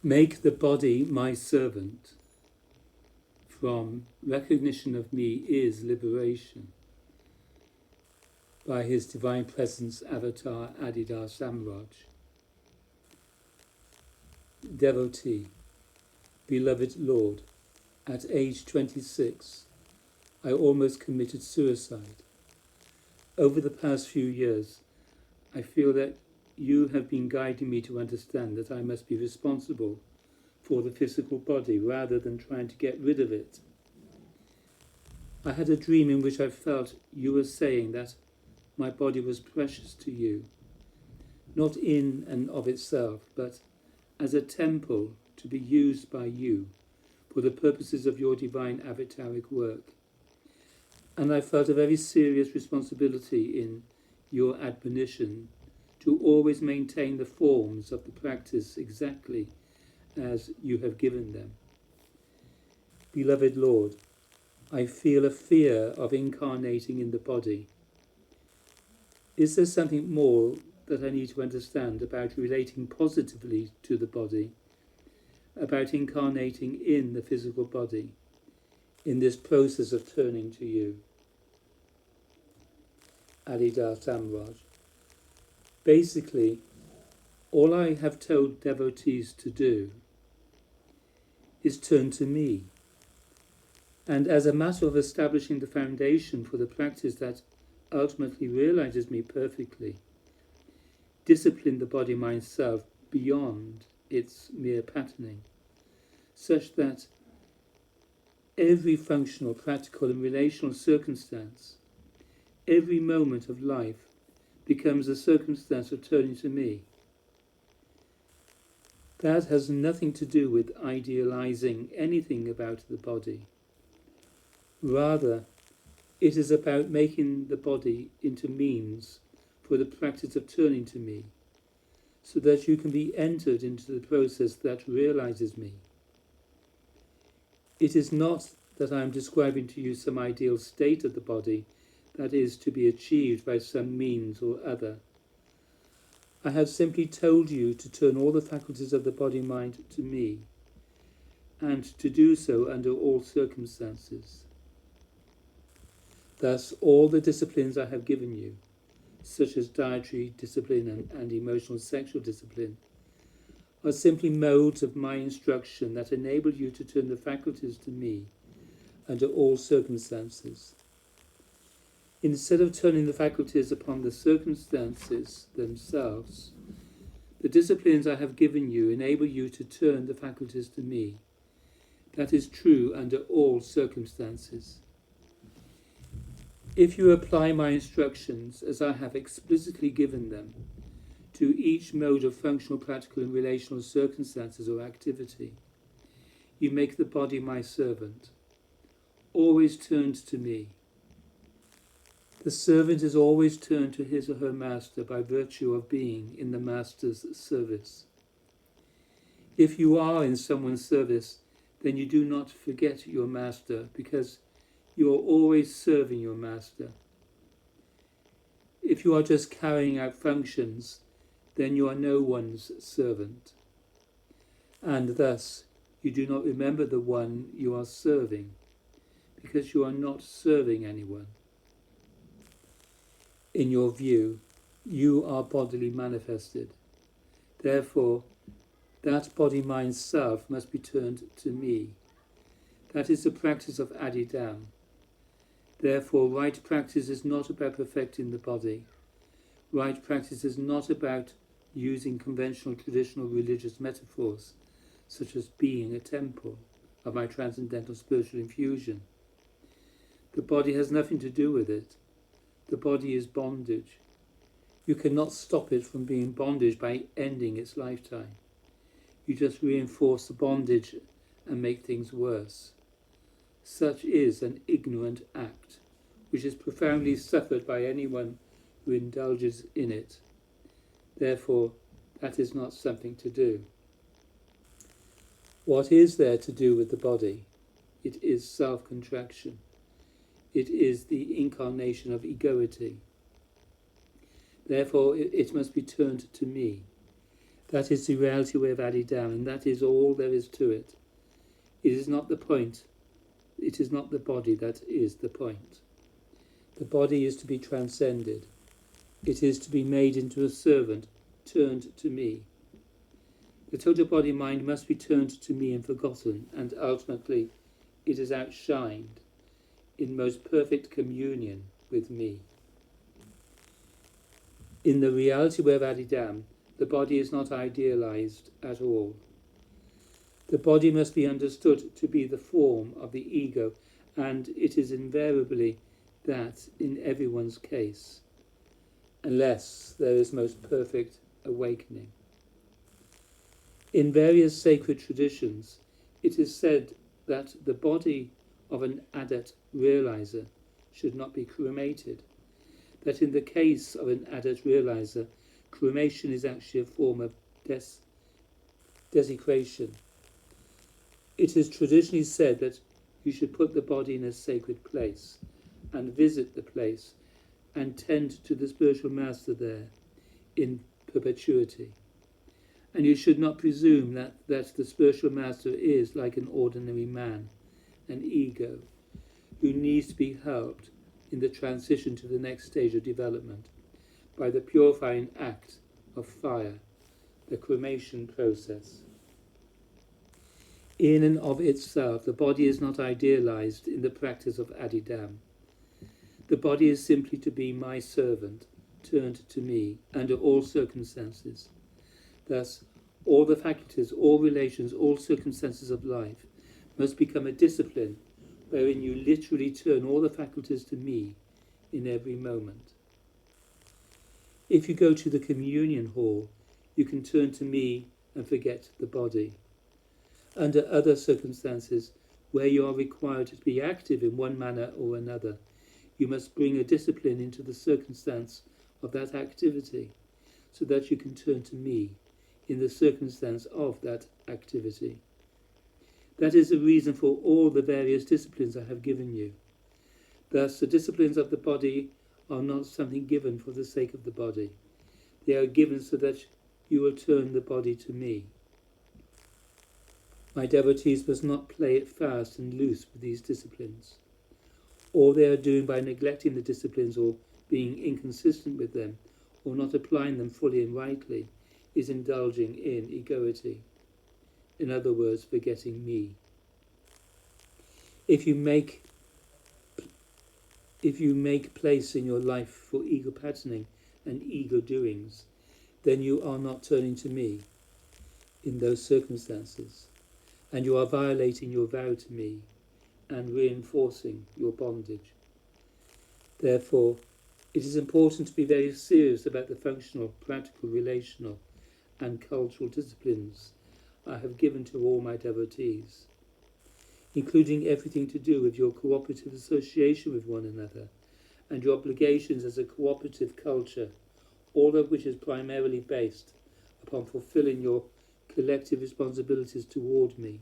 Make the body my servant. From recognition of me is liberation. By His Divine Presence Avatar Adidar Samraj. Devotee, beloved Lord, at age 26, I almost committed suicide. Over the past few years, I feel that you have been guiding me to understand that I must be responsible for the physical body rather than trying to get rid of it. I had a dream in which I felt you were saying that my body was precious to you, not in and of itself, but as a temple to be used by you for the purposes of your divine avataric work. And I felt a very serious responsibility in your admonition to always maintain the forms of the practice exactly as you have given them. Beloved Lord, I feel a fear of incarnating in the body. Is there something more that I need to understand about relating positively to the body, about incarnating in the physical body, in this process of turning to you? Adidar Samraj. Basically, all I have told devotees to do is turn to me. And as a matter of establishing the foundation for the practice that ultimately realizes me perfectly, discipline the body-mind self beyond its mere patterning, such that every functional, practical and relational circumstance, every moment of life becomes a circumstance of turning to me. That has nothing to do with idealizing anything about the body. Rather, it is about making the body into means for the practice of turning to me, so that you can be entered into the process that realizes me. It is not that I am describing to you some ideal state of the body that is to be achieved by some means or other. I have simply told you to turn all the faculties of the body-mind to me, and to do so under all circumstances. Thus, all the disciplines I have given you, such as dietary discipline and emotional sexual discipline, are simply modes of my instruction that enable you to turn the faculties to me under all circumstances. Instead of turning the faculties upon the circumstances themselves, the disciplines I have given you enable you to turn the faculties to me. That is true under all circumstances. If you apply my instructions as I have explicitly given them to each mode of functional, practical and relational circumstances or activity, you make the body my servant, always turned to me. The servant is always turned to his or her master by virtue of being in the master's service. If you are in someone's service, then you do not forget your master, because you are always serving your master. If you are just carrying out functions, then you are no one's servant, and thus you do not remember the one you are serving, because you are not serving anyone. In your view, you are bodily manifested. Therefore, that body-mind self must be turned to me. That is the practice of Adidam. Therefore, right practice is not about perfecting the body. Right practice is not about using conventional traditional religious metaphors, such as being a temple of my transcendental spiritual infusion. The body has nothing to do with it. The body is bondage. You cannot stop it from being bondage by ending its lifetime. You just reinforce the bondage and make things worse. Such is an ignorant act, which is profoundly suffered by anyone who indulges in it. Therefore, that is not something to do. What is there to do with the body? It is self-contraction. It is the incarnation of egoity. Therefore, it must be turned to me. That is the reality way of Adidam, and that is all there is to it. It is not the point. It is not the body that is the point. The body is to be transcended. It is to be made into a servant, turned to me. The total body-mind must be turned to me and forgotten, and ultimately it is outshined in most perfect communion with me. In the reality way of Adidam, the body is not idealized at all. The body must be understood to be the form of the ego, and it is invariably that in everyone's case, unless there is most perfect awakening. In various sacred traditions, it is said that the body of an adept realizer should not be cremated, that in the case of an adept realizer, cremation is actually a form of desecration. It is traditionally said that you should put the body in a sacred place and visit the place and tend to the spiritual master there in perpetuity. And you should not presume that the spiritual master is like an ordinary man, an ego, who needs to be helped in the transition to the next stage of development by the purifying act of fire, the cremation process. In and of itself, the body is not idealized in the practice of Adidam. The body is simply to be my servant, turned to me under all circumstances. Thus, all the faculties, all relations, all circumstances of life must become a discipline wherein you literally turn all the faculties to me in every moment. If you go to the communion hall, you can turn to me and forget the body. Under other circumstances, where you are required to be active in one manner or another, you must bring a discipline into the circumstance of that activity, so that you can turn to me in the circumstance of that activity. That is the reason for all the various disciplines I have given you. Thus, the disciplines of the body are not something given for the sake of the body. They are given so that you will turn the body to me. My devotees must not play it fast and loose with these disciplines. All they are doing by neglecting the disciplines or being inconsistent with them or not applying them fully and rightly is indulging in egoity. In other words, forgetting me. If you make place in your life for ego patterning and ego doings, then you are not turning to me in those circumstances, and you are violating your vow to me and reinforcing your bondage. Therefore, it is important to be very serious about the functional, practical, relational, and cultural disciplines I have given to all my devotees, including everything to do with your cooperative association with one another and your obligations as a cooperative culture, all of which is primarily based upon fulfilling your collective responsibilities toward me.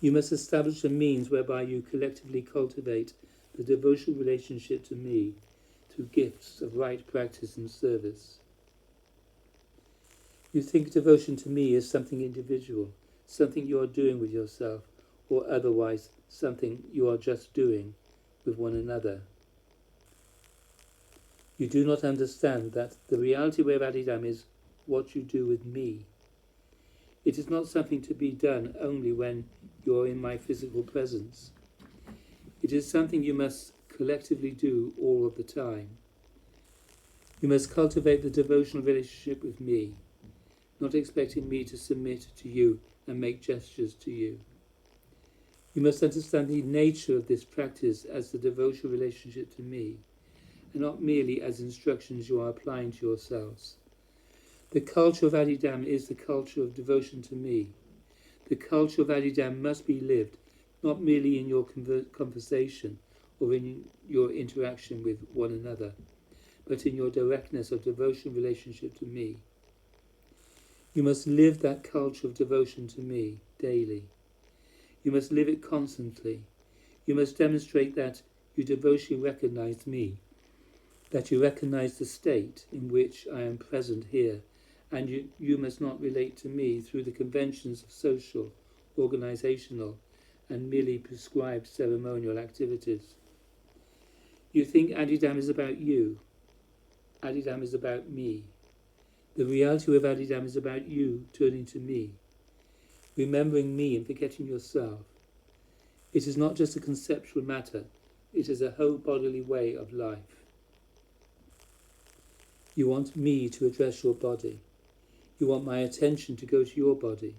You must establish a means whereby you collectively cultivate the devotional relationship to me through gifts of right practice and service. You think devotion to me is something individual, something you are doing with yourself, or otherwise something you are just doing with one another. You do not understand that the reality way of Adidam is what you do with me. It is not something to be done only when you are in my physical presence. It is something you must collectively do all of the time. You must cultivate the devotional relationship with me, not expecting me to submit to you and make gestures to you. You must understand the nature of this practice as the devotional relationship to me, and not merely as instructions you are applying to yourselves. The culture of Adidam is the culture of devotion to me. The culture of Adidam must be lived, not merely in your conversation or in your interaction with one another, but in your directness of devotion relationship to me. You must live that culture of devotion to me daily. You must live it constantly. You must demonstrate that you devotionally recognize me, that you recognize the state in which I am present here, and you must not relate to me through the conventions of social, organizational, and merely prescribed ceremonial activities. You think Adidam is about you. Adidam is about me. The reality of Adidam is about you turning to me, remembering me and forgetting yourself. It is not just a conceptual matter, it is a whole bodily way of life. You want me to address your body. You want my attention to go to your body.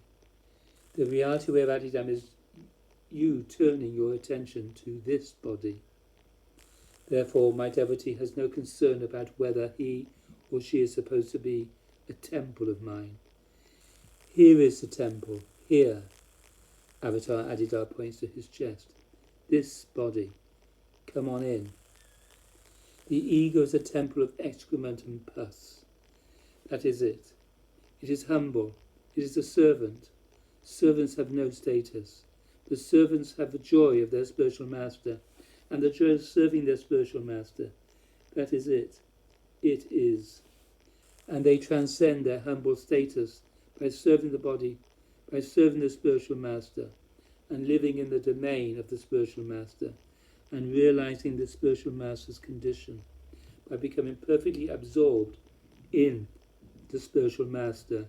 The reality of Adidam is you turning your attention to this body. Therefore, my devotee has no concern about whether he or she is supposed to be a temple of mine. Here is the temple, here. Avatar Adidar points to his chest. This body. Come on in. The ego is a temple of excrement and pus. That is it. It is humble. It is a servant. Servants have no status. The servants have the joy of their spiritual master and the joy of serving their spiritual master. That is it. It is. And they transcend their humble status by serving the body, by serving the spiritual master, and living in the domain of the spiritual master, and realizing the spiritual master's condition, by becoming perfectly absorbed in the spiritual master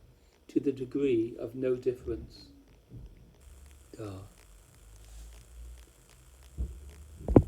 to the degree of no difference. Da.